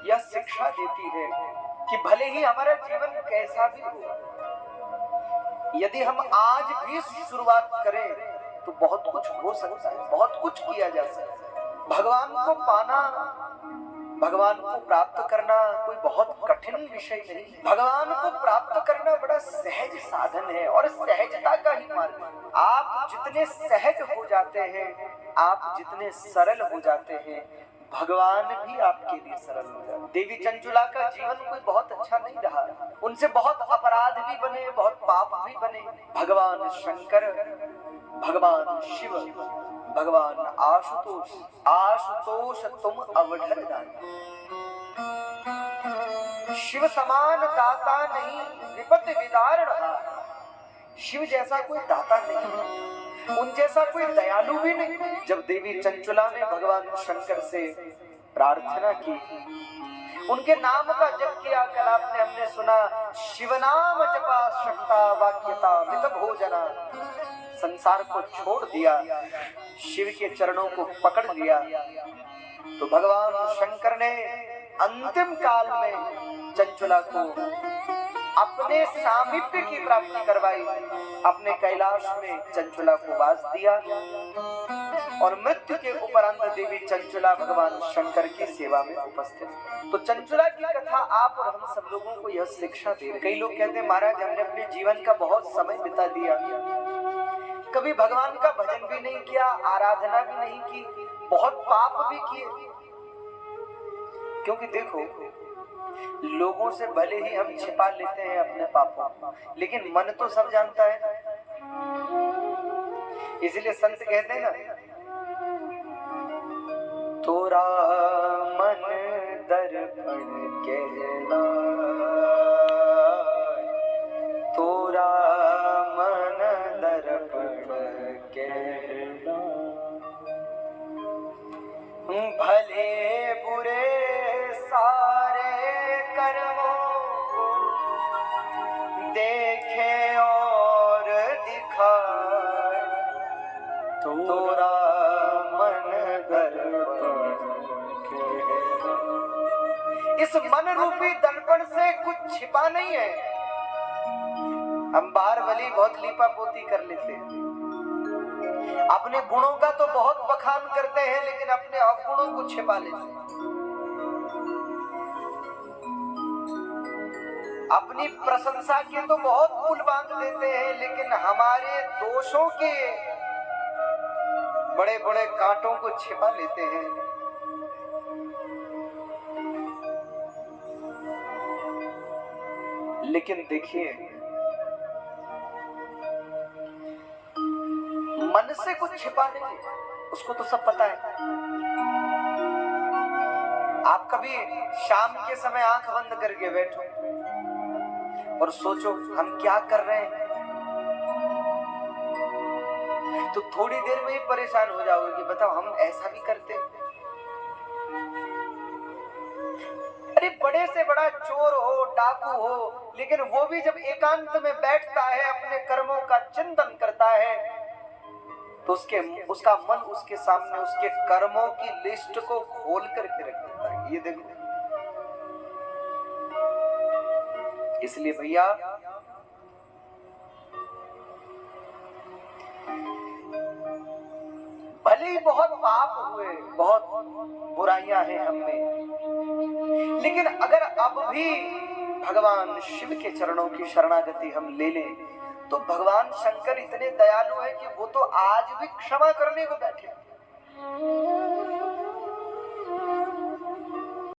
यह शिक्षा देती है कि भले ही हमारा जीवन कैसा भी हो, यदि हम आज भी शुरुआत करें तो बहुत कुछ हो सकता है, बहुत कुछ किया जा सकता है। भगवान को पाना, भगवान को प्राप्त करना कोई बहुत कठिन विषय नहीं। भगवान को प्राप्त करना बड़ा सहज साधन है और सहजता का ही मार्ग है। आप जितने सहज हो जाते हैं, आप जितने सरल हो जाते हैं, भगवान भी आपके लिए सरल हो जाते हैं। देवी चंचुला का जीवन कोई बहुत अच्छा नहीं रहा, उनसे बहुत अपराध भी बने, बहुत पाप भी बने। भगवान शंकर, भगवान शिव, भगवान आशुतोष, आशुतोष तुम अवढर दानी। शिव समान दाता नहीं, विपत्ति विदार रहा। शिव जैसा कोई दाता नहीं, उन जैसा कोई दयालु भी नहीं। जब देवी चंचुला ने भगवान शंकर से प्रार्थना की, उनके नाम का जप किया, कल आपने हमने सुना, शिव नाम जपा शक्ता वाक्यता मित भोजना। संसार को छोड़ दिया, शिव के चरणों को पकड़ लिया, तो भगवान शंकर ने अंतिम काल में चंचुला को अपने सामीप्य की प्राप्ति करवाई। अपने कैलाश में चंचुला को वास दिया और मृत्यु के उपरांत देवी चंचुला भगवान शंकर की सेवा में उपस्थित। तो चंचुला की कथा आप और हम सब लोगों को यह शिक्षा दे रही। कई लोग कहते हैं महाराज हमने अपने जीवन का बहुत समय बिता दिया, कभी भगवान का भजन भी नहीं किया, आराधना भी नहीं की, बहुत पाप भी किए। क्योंकि देखो, लोगों से भले ही हम छिपा लेते हैं अपने पापों, लेकिन मन तो सब जानता है। इसलिए संत कहते हैं ना, तोरा मन दर्पण कहला, तोरा मन दर्पण कहला, भले बुरे सारे कर्मों को देखे और दिखाए, तोरा मन दर्पण कहला। इस मन रूपी दर्पण से कुछ छिपा नहीं है। हम बाहर भली बहुत लीपा पोती कर लेते हैं, अपने गुणों का तो बहुत बखान करते हैं, लेकिन अपने अवगुणों को छिपा लेते हैं। अपनी प्रशंसा के तो बहुत पुल बांध देते हैं, लेकिन हमारे दोषों के बड़े बड़े कांटों को छिपा लेते हैं। लेकिन देखिए, मन से कुछ छिपा नहीं, उसको तो सब पता है। आप कभी शाम के समय आंख बंद करके बैठो और सोचो हम क्या कर रहे हैं, तो थोड़ी देर में ही परेशान हो जाओगे कि बताओ हम ऐसा भी करते। अरे बड़े से बड़ा चोर हो, डाकू हो, लेकिन वो भी जब एकांत में बैठता है, अपने कर्मों का चिंतन करता है, तो उसका मन उसके सामने उसके कर्मों की लिस्ट को खोल करके रख देता है। ये देखो, इसलिए भैया भले ही बहुत पाप हुए, बहुत बुराइयां हैं हम में, लेकिन अगर अब भी भगवान शिव के चरणों की शरणागति हम ले लें, तो भगवान शंकर इतने दयालु हैं कि वो तो आज भी क्षमा करने को बैठे।